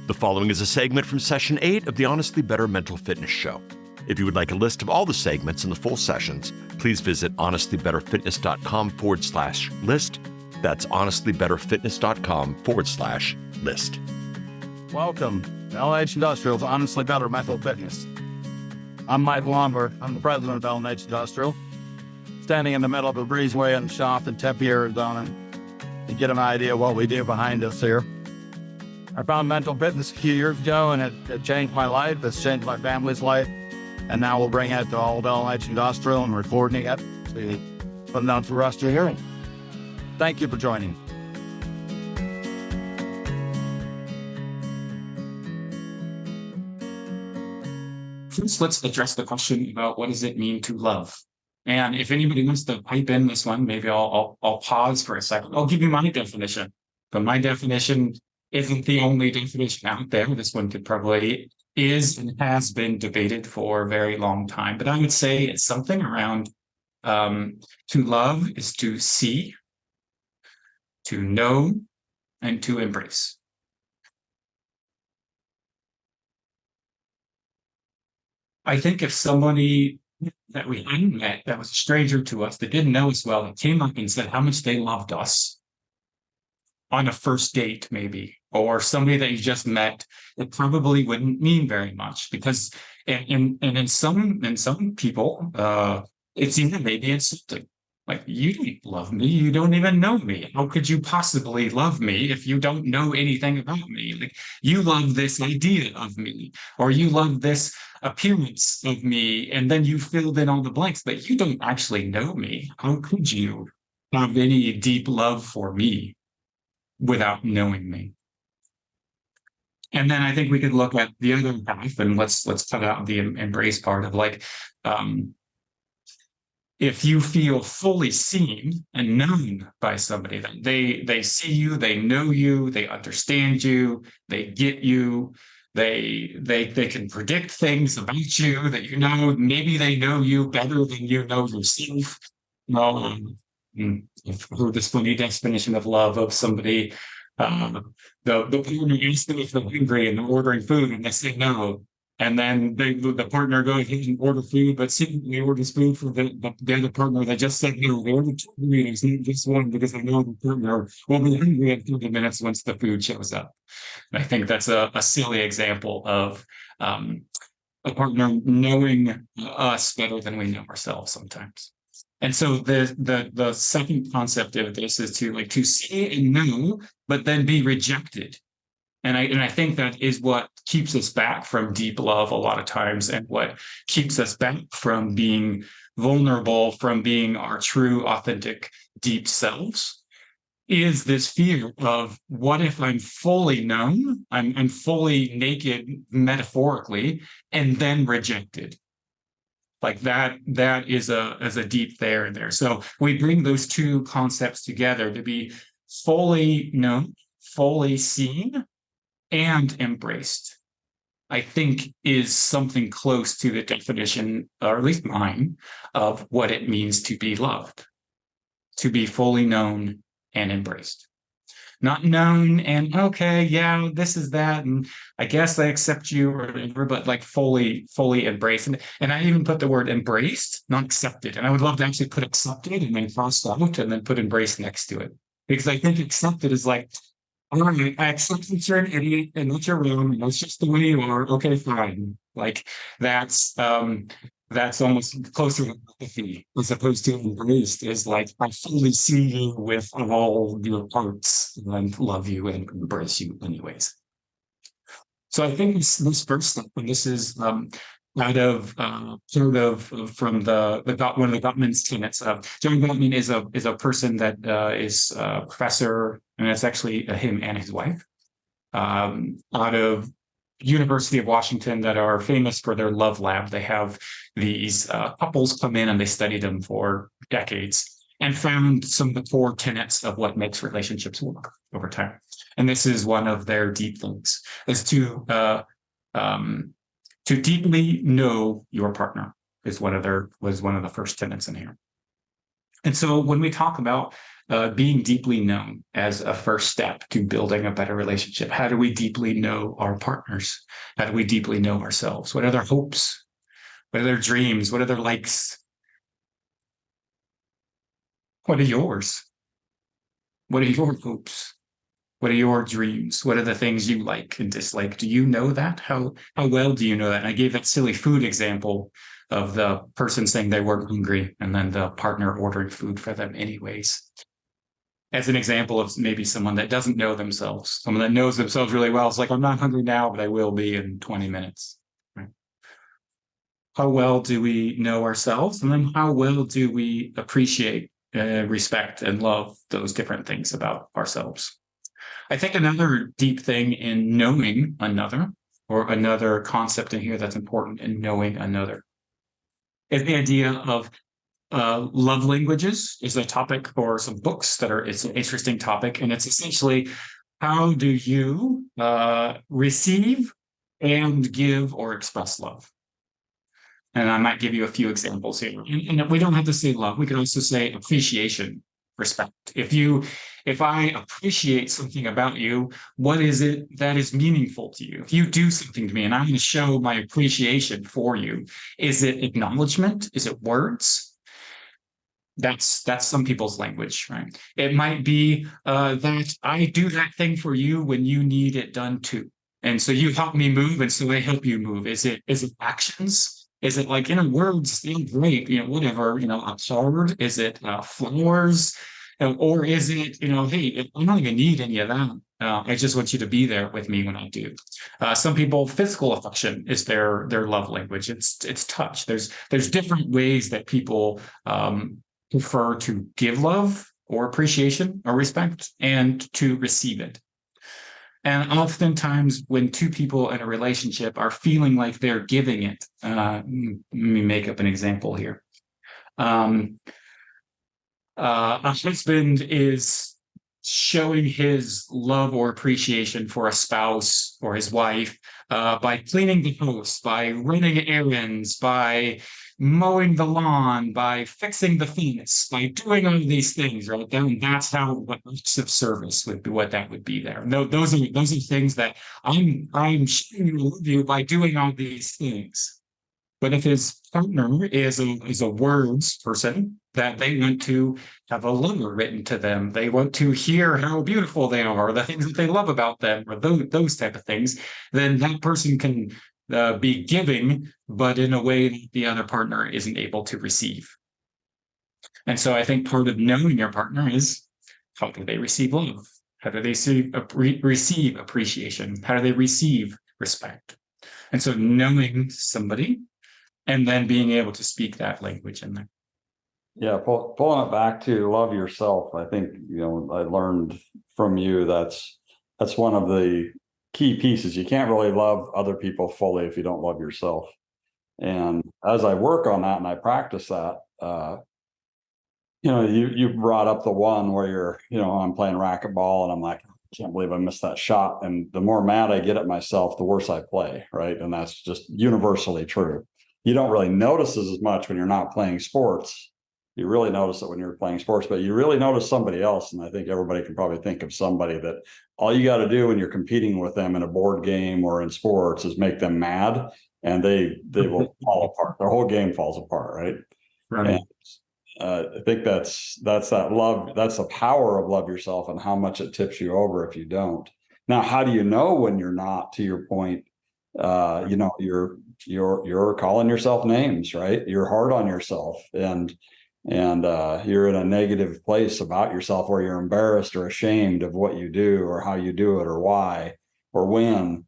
The following is a segment from Session 8 of the Honestly Better Mental Fitness Show. If you would like a list of all the segments and the full sessions, please visit honestlybetterfitness.com/list. That's honestlybetterfitness.com/list. Welcome to LH Industrial's Honestly Better Mental Fitness. I'm Mike Lomber. I'm the president of LH Industrial, standing in the middle of a breezeway in the shop in Tempe, Arizona, to get an idea of what we do behind us here. I found mental fitness a few years ago, and it changed my life. It's changed my family's life. And now we'll bring it to all of LH Industrial and recording it to put it out for us to hearing. Thank you for joining. First, let's address the question about what does it mean to love? And if anybody wants to pipe in this one, maybe I'll pause for a second. I'll give you my definition. But my definition isn't the only definition out there. This one could probably is and has been debated for a very long time. But I would say it's something around to love is to see, to know, and to embrace. I think if somebody that we hadn't met, that was a stranger to us, that didn't know us well, that came up and said how much they loved us on a first date, maybe, or somebody that you just met, it probably wouldn't mean very much because, in some people, it's even maybe insulting. Like, you don't love me, you don't even know me. How could you possibly love me if you don't know anything about me? Like, you love this idea of me, or you love this appearance of me, and then you filled in all the blanks, but you don't actually know me. How could you have any deep love for me without knowing me? And then I think we could look at the other half, and let's cut out the embrace part of like, if you feel fully seen and known by somebody, that they see you, they know you, they understand you, they get you, they can predict things about you that you know, maybe they know you better than you know yourself. I've heard this funny definition of love of somebody, the partner asks them if they're hungry and they're ordering food and they say no. And then the partner goes and order food, but secretly orders food for the other partner that just said no. They ordered 2 burritos, not just one, because they know the partner will be hungry in 30 minutes once the food shows up. And I think that's a silly example of a partner knowing us better than we know ourselves sometimes. And so the second concept of this is to see and know, but then be rejected. And I think that is what keeps us back from deep love a lot of times, and what keeps us back from being vulnerable, from being our true, authentic, deep selves, is this fear of what if I'm fully known, I'm fully naked metaphorically, and then rejected. Like that is a deep there in there. So we bring those two concepts together to be fully known, fully seen, and embraced, I think, is something close to the definition, or at least mine, of what it means to be loved, to be fully known and embraced. Not known and, okay, yeah, this is that, and I guess I accept you or whatever, but like fully embraced. And I even put the word embraced, not accepted. And I would love to actually put accepted and then cross out and then put embraced next to it. Because I think accepted is like, all right, I accept that you're an idiot and that you're wrong, and that's just the way you are. Okay, fine. Like that's almost closer to empathy as opposed to embraced, is like I fully see you with all your parts and love you and embrace you anyways. So I think this first step, and this is out of sort of from one of the Gottman's tenets. John Gottman is a person that is a professor, and it's actually him and his wife out of University of Washington that are famous for their love lab. They have these couples come in and they studied them for decades and found some of the core tenets of what makes relationships work over time. And this is one of their deep things, is to deeply know your partner was one of the first tenets in here. And so when we talk about being deeply known as a first step to building a better relationship. How do we deeply know our partners? How do we deeply know ourselves? What are their hopes? What are their dreams? What are their likes? What are yours? What are your hopes? What are your dreams? What are the things you like and dislike? Do you know that? How well do you know that? And I gave that silly food example of the person saying they weren't hungry and then the partner ordering food for them anyways. As an example of maybe someone that doesn't know themselves, someone that knows themselves really well. It's like, I'm not hungry now, but I will be in 20 minutes. Right? How well do we know ourselves? And then how well do we appreciate, respect, and love those different things about ourselves? I think another deep thing in knowing another, or another concept in here that's important in knowing another, is the idea of love languages. Is a topic for some books that are, it's an interesting topic. And it's essentially, how do you receive and give or express love? And I might give you a few examples here. And we don't have to say love. We can also say appreciation, respect. If I appreciate something about you, what is it that is meaningful to you? If you do something to me and I'm going to show my appreciation for you, is it acknowledgement? Is it words? That's some people's language, right? It might be that I do that thing for you when you need it done too. And so you help me move, and so I help you move. Is it actions? Is it like, words, great, whatever, a card? Is it flowers? Or is it, hey, I don't even need any of that. I just want you to be there with me when I do. Some people, physical affection is their love language. It's touch. There's different ways that people prefer to give love or appreciation or respect and to receive it. And oftentimes when two people in a relationship are feeling like they're giving it, let me make up an example here. A husband is showing his love or appreciation for a spouse or his wife by cleaning the house, by running errands, by mowing the lawn, by fixing the fence, by doing all of these things, right? Then that's how what acts of service would be, what that would be there. No, those are things that I'm showing love you by doing all these things. But if his partner is a words person, that they want to have a letter written to them, they want to hear how beautiful they are, the things that they love about them, or those type of things, then that person can be giving, but in a way that the other partner isn't able to receive. And so I think part of knowing your partner is, how do they receive love? How do they receive appreciation? How do they receive respect? And so knowing somebody and then being able to speak that language in there. Yeah, pulling it back to love yourself. I think, I learned from you that's one of the key pieces. You can't really love other people fully if you don't love yourself. And as I work on that and I practice that, you brought up the one where I'm playing racquetball and I'm like, I can't believe I missed that shot. And the more mad I get at myself, the worse I play, right? And that's just universally true. You don't really notice this as much when you're not playing sports. You really notice it when you're playing sports, but you really notice somebody else. And I think everybody can probably think of somebody that all you got to do when you're competing with them in a board game or in sports is make them mad, and they will fall apart. Their whole game falls apart, right? Right. And I think that's that love. That's the power of love yourself and how much it tips you over if you don't. Now, how do you know when you're not? To your point, you're calling yourself names, right? You're hard on yourself, and you're in a negative place about yourself where you're embarrassed or ashamed of what you do or how you do it or why or when.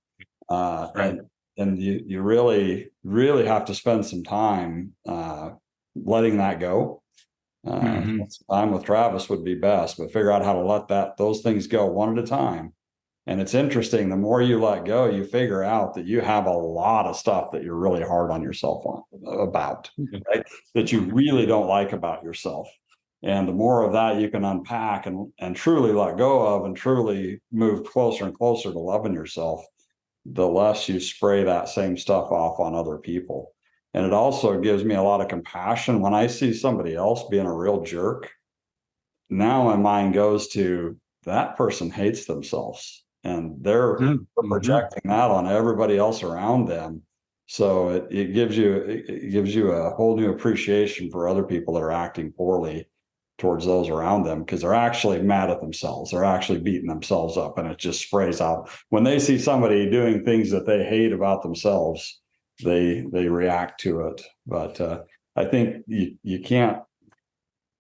Right. And you really, really have to spend some time letting that go. Some time with Travis would be best, but figure out how to let those things go one at a time. And it's interesting, the more you let go, you figure out that you have a lot of stuff that you're really hard on yourself about, right? That you really don't like about yourself. And the more of that you can unpack and truly let go of and truly move closer and closer to loving yourself, the less you spray that same stuff off on other people. And it also gives me a lot of compassion when I see somebody else being a real jerk. now my mind goes to that person hates themselves, and they're projecting that on everybody else around them. So it gives you a whole new appreciation for other people that are acting poorly towards those around them, because they're actually mad at themselves. They're actually beating themselves up, and it just sprays out. When they see somebody doing things that they hate about themselves, they react to it. But I think you can't.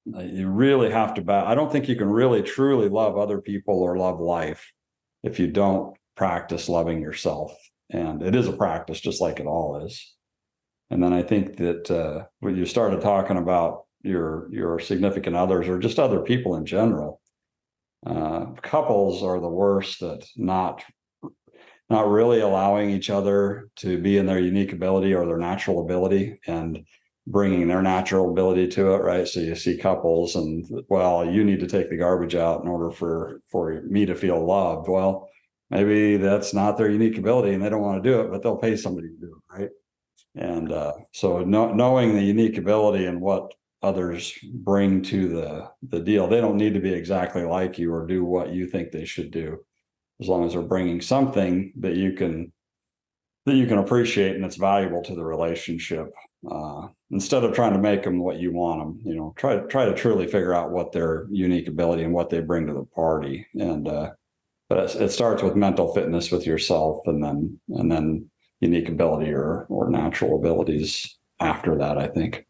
You really have to I don't think you can really truly love other people or love life if you don't practice loving yourself. And it is a practice, just like it all is. And then I think that when you started talking about your significant others or just other people in general, couples are the worst at not really allowing each other to be in their unique ability or their natural ability, and bringing their natural ability to it, right? So you see couples and, well, you need to take the garbage out in order for me to feel loved. Well, maybe that's not their unique ability and they don't want to do it, but they'll pay somebody to do it, right? And so knowing the unique ability and what others bring to the deal, they don't need to be exactly like you or do what you think they should do, as long as they're bringing something that you can appreciate and it's valuable to the relationship. Instead of trying to make them what you want them, try to truly figure out what their unique ability and what they bring to the party. And but it starts with mental fitness with yourself, and then unique ability or natural abilities after that, I think.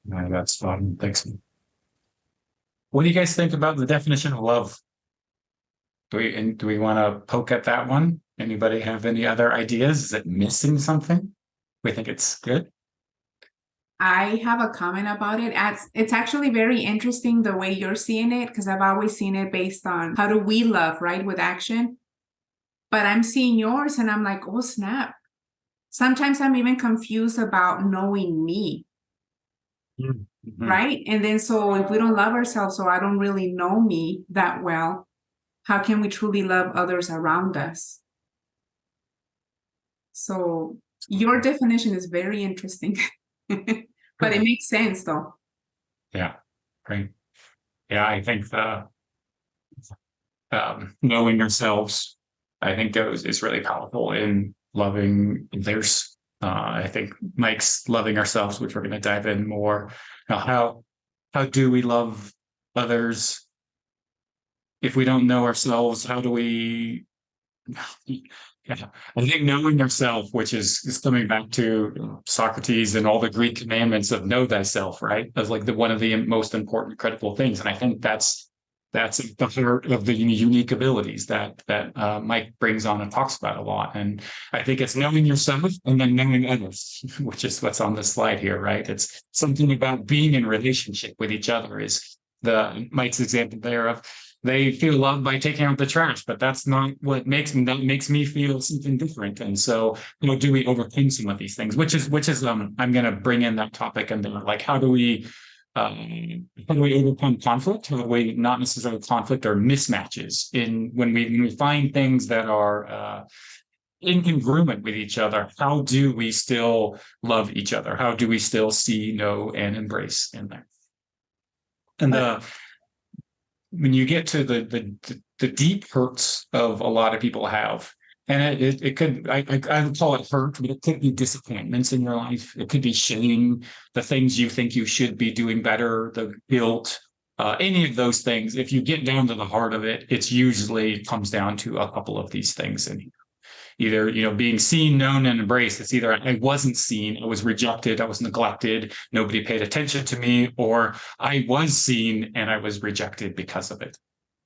That's fun. Thanks. What do you guys think about the definition of love? Do we want to poke at that one? Anybody have any other ideas? Is it missing something? We think it's good. I have a comment about it. It's actually very interesting the way you're seeing it, because I've always seen it based on how do we love, right, with action. But I'm seeing yours and I'm like, oh, snap. Sometimes I'm even confused about knowing me. Mm-hmm. Right? And then so if we don't love ourselves, or I don't really know me that well, how can we truly love others around us? So your definition is very interesting, but it makes sense though. Yeah, great. Yeah, I think knowing yourselves, I think is really powerful in loving others. I think Mike's loving ourselves, which we're going to dive in more. Now, how do we love others if we don't know ourselves? How do we? Yeah, I think knowing yourself, which is coming back to Socrates and all the Greek commandments of know thyself, right? As like one of the most important critical things. And I think that's at the heart of the unique abilities that Mike brings on and talks about a lot. And I think it's knowing yourself and then knowing others, which is what's on the slide here, right? It's something about being in relationship with each other. Is Mike's example there of they feel loved by taking out the trash, but that's not what makes me feel something different. And so, do we overcome some of these things? Which is I'm going to bring in that topic, and then like, how do we overcome conflict? How do we not necessarily conflict or mismatches when we find things that are incongruent with each other? How do we still love each other? How do we still see, know, and embrace in there? And when you get to the deep hurts of a lot of people have, and it could, I call it hurt, but it could be disappointments in your life. It could be shame, the things you think you should be doing better, the guilt, any of those things. If you get down to the heart of it, it's usually comes down to a couple of these things. And either, being seen, known, and embraced. It's either I wasn't seen, I was rejected, I was neglected, nobody paid attention to me, or I was seen and I was rejected because of it.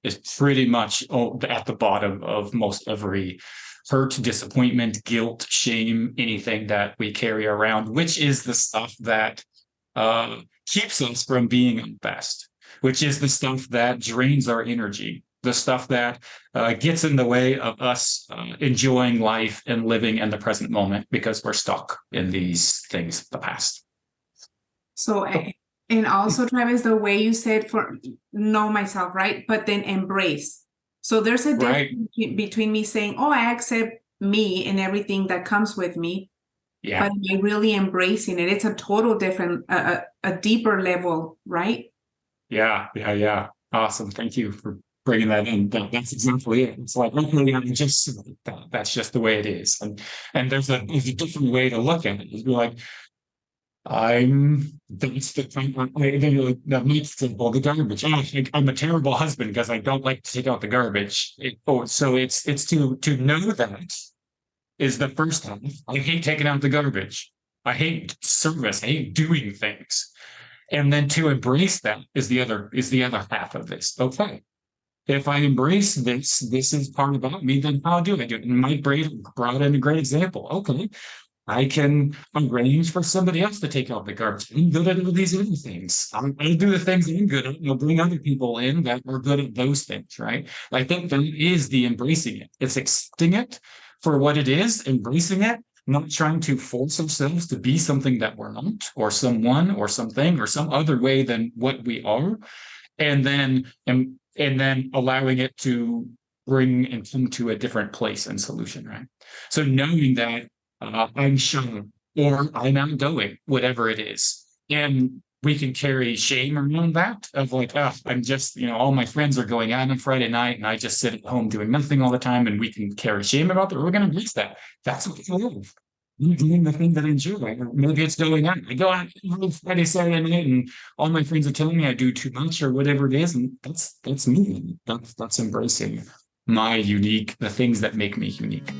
It's pretty much at the bottom of most every hurt, disappointment, guilt, shame, anything that we carry around, which is the stuff that keeps us from being our best, which is the stuff that drains our energy, the stuff that gets in the way of us enjoying life and living in the present moment, because we're stuck in these things of the past. So, and also, Travis, the way you said for know myself, right? But then embrace. So there's a difference between me saying, oh, I accept me and everything that comes with me. Yeah. But I really embracing it. It's a total different, a deeper level, right? Yeah. Awesome. Thank you for bringing that in. That's exactly it. It's like, okay, that's just the way it is. And there's a different way to look at it. You'd be like, that's the thing. The meat example, the garbage. Oh, I'm a terrible husband because I don't like to take out the garbage. So it's to know that is the first half. I hate taking out the garbage. I hate service. I hate doing things. And then to embrace that is the other half of this. Okay. If I embrace this is part about me, then how do I do it? And Mike brought in a great example. Okay. I can arrange for somebody else to take out the garbage. I'm good at all these other things. I'll do the things I'm good at. I'll bring other people in that are good at those things, right? I think that is the embracing it. It's accepting it for what it is, embracing it, not trying to force ourselves to be something that we're not, or someone, or something, or some other way than what we are, and then allowing it to bring and come to a different place and solution, right? So knowing that I'm shy or I'm outgoing, whatever it is. And we can carry shame around that of like, oh, I'm just, all my friends are going out on Friday night and I just sit at home doing nothing all the time. And we can carry shame about that. We're going to embrace that. That's what I love. I'm doing the thing that I enjoy. Maybe it's going out. I go out every Friday, Saturday night, and all my friends are telling me I do too much or whatever it is. And that's me. That's embracing the things that make me unique.